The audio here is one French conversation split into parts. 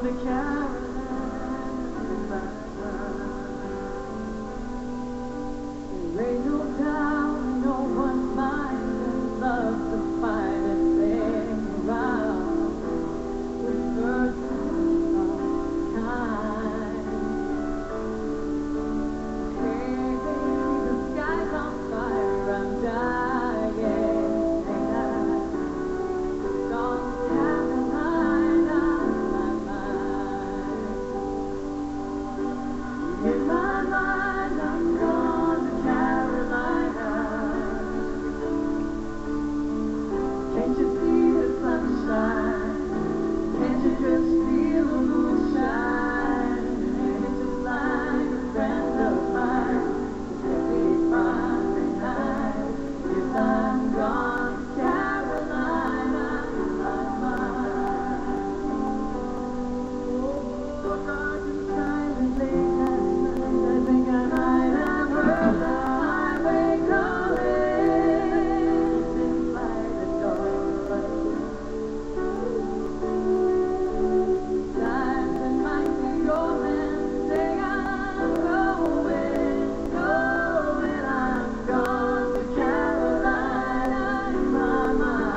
to Carolina. There ain't no doubt in no one's mind that love's the finest thing around. With birds of kind. Hey, baby, the sky's on fire, I'm dying. Don't Carolina, my mind. In my mind, I'm gone to Carolina. Can't you see the sunshine? Can't you just feel the moonshine? And it's just like a friend of mine. Every Friday night, yes, I'm gone to Carolina, my mind. So dark and silent late at night, I think I might have heard the highway calling. Sitting by the door. Times it might be your man to say I'm going, I'm gone to Carolina in my mind.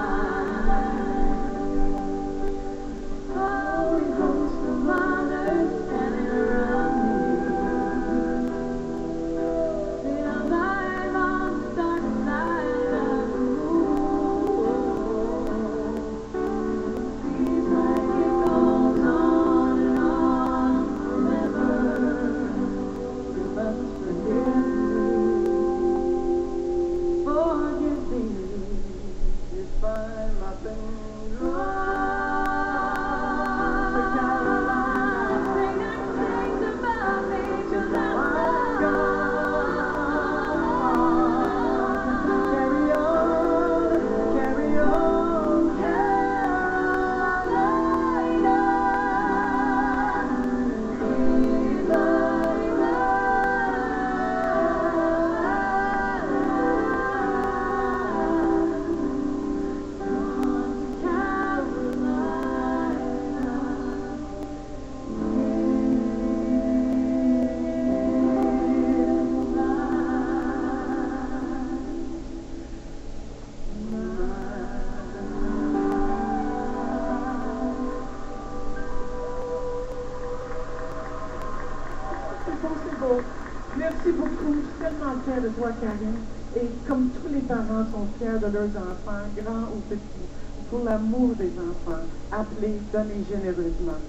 Holy host of honors standing around me. See, I'm lying on the dark side of the moon. Seems like it goes on and on forever. You must forgive me if I'm up and gone to Carolina. Sing nice things about me 'cause I'm gone. Carry on, Carolina. C'est beau. Merci beaucoup. Je suis tellement fière de toi, Karine. Et comme tous les parents sont fiers de leurs enfants, grands ou petits, pour l'amour des enfants, appelez, donnez généreusement.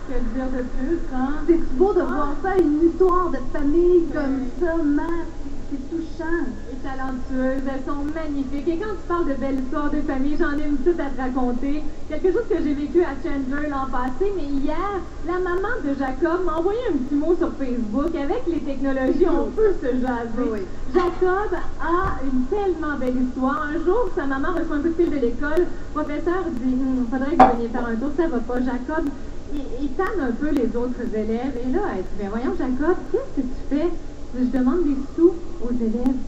Quel dire de plus, hein? C'est beau de voir ça, une histoire de famille comme ça, mère. C'est touchant. Et talentueuses, elles sont magnifiques. Et quand tu parles de belles histoires de famille, j'en ai une petite à te raconter. Quelque chose que j'ai vécu à Chandler l'an passé, mais hier, la maman de Jacob m'a envoyé un petit mot sur Facebook. Avec les technologies, on peut se jaser. Oui. Jacob a une tellement belle histoire. Un jour, sa maman reçoit un coup de fil de l'école. Le professeur dit faudrait que vous veniez faire un tour, ça va pas. Jacob, il tanne un peu les autres élèves. Et là, elle dit ben voyons, Jacob, qu'est-ce que tu fais? Je demande des sous aux élèves.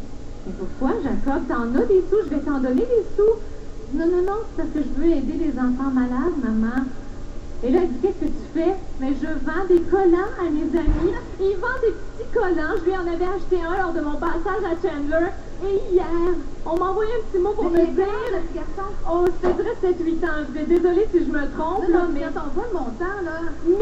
Mais pourquoi, Jacob? T'en as des sous, je vais t'en donner des sous. Non, non, non, c'est parce que je veux aider les enfants malades, maman. Et là, elle dit, qu'est-ce que tu fais? Mais je vends des collants à mes amis. Ils vendent des petits collants. Je lui en avais acheté un lors de mon passage à Chandler. Et hier, on m'a envoyé un petit mot pour me dire... le petit garçon. Oh, c'est vrai, 7-8 ans. Je vais désolée si je me trompe, Non, là, non, mais... quand on voit le montant, là, 1549,29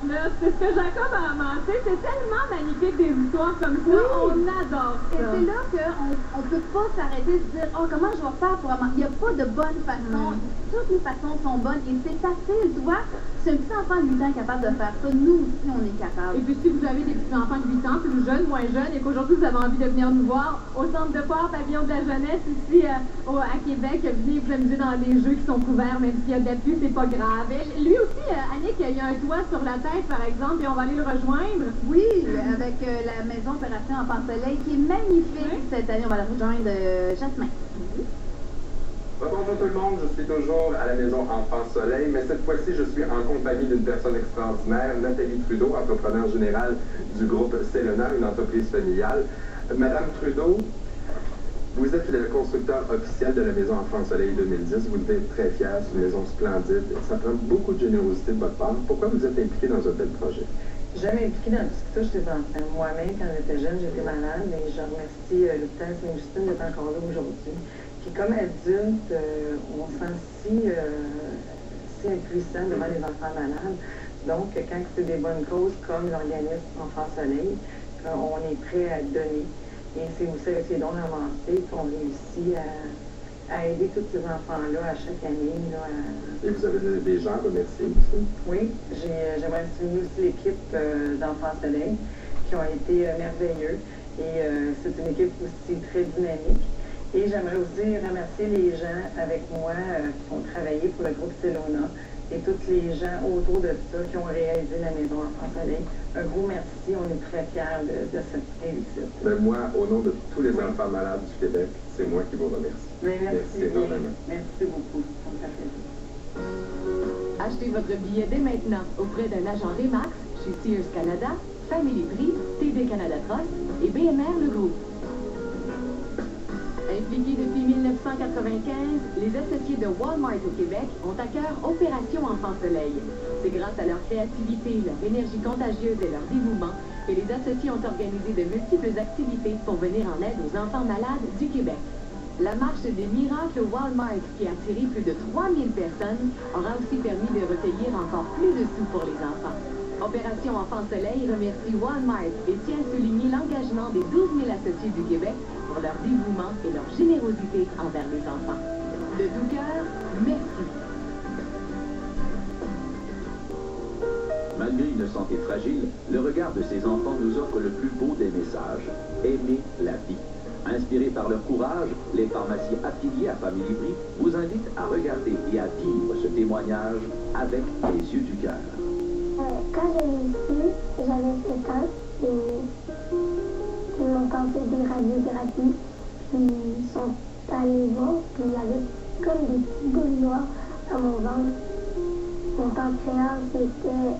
$. C'est ce que Jacob a amassé. C'est tellement magnifique des histoires comme ça. Oui. On adore et ça. c'est là qu'on ne peut pas s'arrêter de se dire, oh, comment je vais faire pour amasser? Il n'y a pas de bonne façon. Toutes les façons sont bonnes et c'est facile, tu vois. Si un petit enfant de 8 ans est capable de faire ça, nous aussi, on est capable. Et puis si vous avez des petits-enfants de 8 ans, plus jeunes, moins jeunes, et qu'aujourd'hui vous avez envie de venir nous voir au centre de foire Pavillon de la Jeunesse, ici à Québec, venez vous amuser dans des jeux qui sont couverts, même s'il y a de la pluie, c'est pas grave. Et lui aussi, Annick, il y a un toit sur la tête, par exemple, et on va aller le rejoindre. Oui, avec la maison Opération Enfant Soleil qui est magnifique. Oui. Cette année, on va la rejoindre Jasmin. Bonjour tout le monde, je suis toujours à la maison Enfant Soleil, mais cette fois-ci, je suis en compagnie d'une personne extraordinaire, Nathalie Trudeau, entrepreneur générale du groupe Selena, une entreprise familiale. Madame Trudeau, Vous êtes le constructeur officiel de la Maison Enfants Soleil 2010. Vous devez être très fier. C'est une maison splendide. Ça prend beaucoup de générosité de votre part. Pourquoi vous êtes impliqué dans un tel projet? Jamais impliquée dans tout ça, j'étais enfant. Moi-même, quand j'étais jeune, j'étais malade, mais je remercie l'hôpital Saint-Justine d'être encore là aujourd'hui. Puis comme adulte, on se sent si impuissant devant les enfants malades. Donc, quand c'est des bonnes causes comme l'organisme Enfants Soleil, on est prêt à donner. Et c'est aussi avec les dons avancés qu'on réussit à aider tous ces enfants-là à chaque année. Là, Et vous avez des gens à remercier aussi? Oui, j'aimerais souligner aussi l'équipe d'Enfants Soleil qui ont été merveilleux. Et c'est une équipe aussi très dynamique. Et j'aimerais aussi remercier les gens avec moi qui ont travaillé pour le groupe Celona et tous les gens autour de ça qui ont réalisé la Maison Enfants Soleil. Un gros merci, on est très fiers de cette réussite. Ben moi, au nom de tous les enfants malades du Québec, c'est moi qui vous remercie. Mais merci énormément. Merci beaucoup. Ça me fait plaisir. Achetez votre billet dès maintenant auprès d'un agent Remax chez Sears Canada, Family Prix, TD Canada Trust et BMR Le Groupe. Impliqués depuis 1995, les associés de Walmart au Québec ont à cœur Opération Enfants Soleil. C'est grâce à leur créativité, leur énergie contagieuse et leur dévouement que les associés ont organisé de multiples activités pour venir en aide aux enfants malades du Québec. La marche des miracles Walmart, qui a attiré plus de 3000 personnes, aura aussi permis de recueillir encore plus de sous pour les enfants. Opération Enfants Soleil remercie Walmart et tient à souligner l'engagement des 12 000 associés du Québec pour leur dévouement et leur générosité envers les enfants. De tout cœur, merci. Malgré une santé fragile, le regard de ces enfants nous offre le plus beau des messages. Aimer la vie. Inspirés par leur courage, les pharmacies affiliées à Family Prix vous invitent à regarder et à vivre ce témoignage avec les yeux du cœur. Quand j'ai réussi, j'avais 7 ans et ils m'ont fait des radiographies, puis ils sont allés voir, puis il y avait comme des petits boules noirs dans mon ventre. Mon pancréas était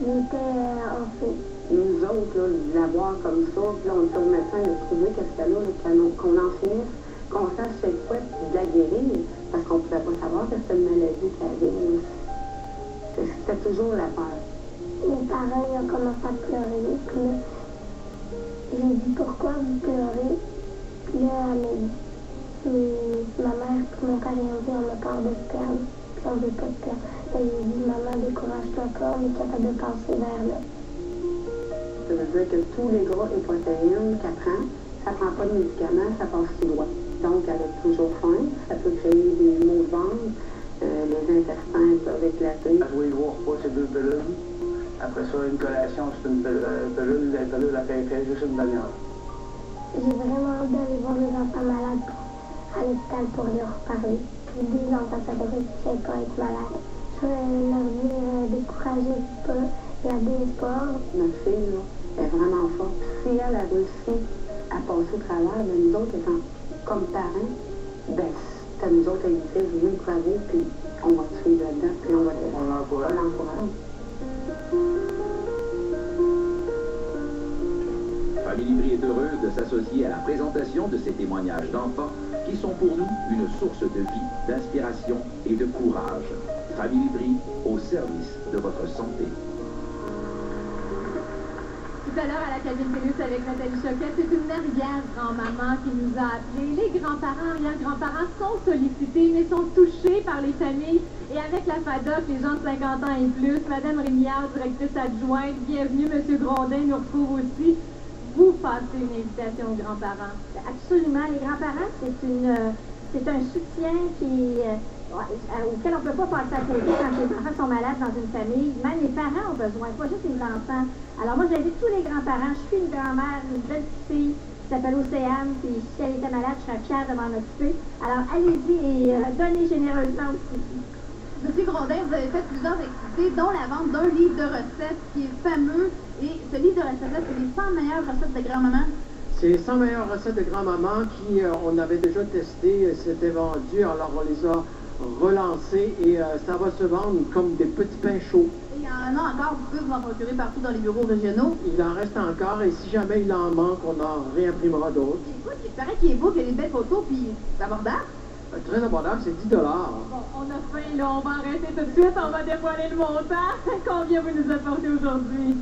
en feu. Nous autres, là, de l'avoir comme ça, puis là, on était au médecin de trouver qu'est-ce qu'il y a là, qu'on en finisse, qu'on sache c'est quoi, puis de la guérir, parce qu'on ne pouvait pas savoir que c'était une maladie qu'il y avait. C'était toujours la peur. Mes parents ils ont commencé à pleurer, puis là, j'ai dit pourquoi vous pleurez, puis là, elle m'a dit, ma mère et mon père ils ont dit on a peur de se perdre, puis on veut pas te perdre. Et j'ai dit maman décourage-toi pas, on est capable de passer vers là. Ça veut dire que tous les gras et protéines qu'elle prend, ça ne prend pas de médicaments, ça passe tout droit. Donc, elle a toujours faim, ça peut créer des maux de ventre, les intestins peuvent éclater. Je vais y voir pas ces 2 pilules. Après ça, une collation, c'est une pilule, la pilule, elle fait juste une demi-heure. J'ai vraiment hâte d'aller voir les enfants malades à l'hôpital pour leur parler. Puis des enfants, ça devrait pas être malade. Je vais leur dire découragez-vous pas, gardez espoir. Notre fille, là, est vraiment forte. Si elle a réussi à passer au travers, ben, nous autres, étant comme parents, ben, c'est à nous autres à lui dire, venez bravo, puis on va te suivre là-dedans, puis on l'encourage. Family Prix est heureuse de s'associer à la présentation de ces témoignages d'enfants qui sont pour nous une source de vie, d'inspiration et de courage. Family Prix au service de votre santé. Tout à l'heure, à la cabine Pénus avec Nathalie Choquette, c'est une arrière-grand-maman qui nous a appelés. Les grands-parents, arrière-grands-parents sont sollicités, mais sont touchés par les familles. Et avec la FADOC, les gens de 50 ans et plus, Madame Rémillard, directrice adjointe, bienvenue, Monsieur Grondin nous retrouve aussi. Vous passez une invitation aux grands-parents. Absolument, les grands-parents, c'est un soutien auquel on ne peut pas passer à côté quand les enfants sont malades dans une famille. Même les parents ont besoin, pas juste les enfants. Alors moi, j'invite tous les grands-parents. Je suis une grand-mère, une belle petite fille qui s'appelle Océane, puis si elle était malade, je serais fière de m'en occuper. Alors allez-y et donnez généreusement aussi. Monsieur Grondin, vous avez fait plusieurs activités, dont la vente d'un livre de recettes qui est fameux. Et ce livre de recettes-là, c'est les 100 meilleures recettes de grand-maman. C'est les 100 meilleures recettes de grand-maman qui, on avait déjà testé, c'était vendu, alors on les a relancées et ça va se vendre comme des petits pains chauds. Et il y en a encore, vous pouvez vous en procurer partout dans les bureaux régionaux. Il en reste encore et si jamais il en manque, on en réimprimera d'autres. Écoute, il paraît qu'il est beau, qu'il y a des belles photos, puis c'est abordable. Très abordable, c'est 10 $. Bon, on a faim, là, on va arrêter tout de suite, on va dévoiler le montant. Combien vous nous apportez aujourd'hui?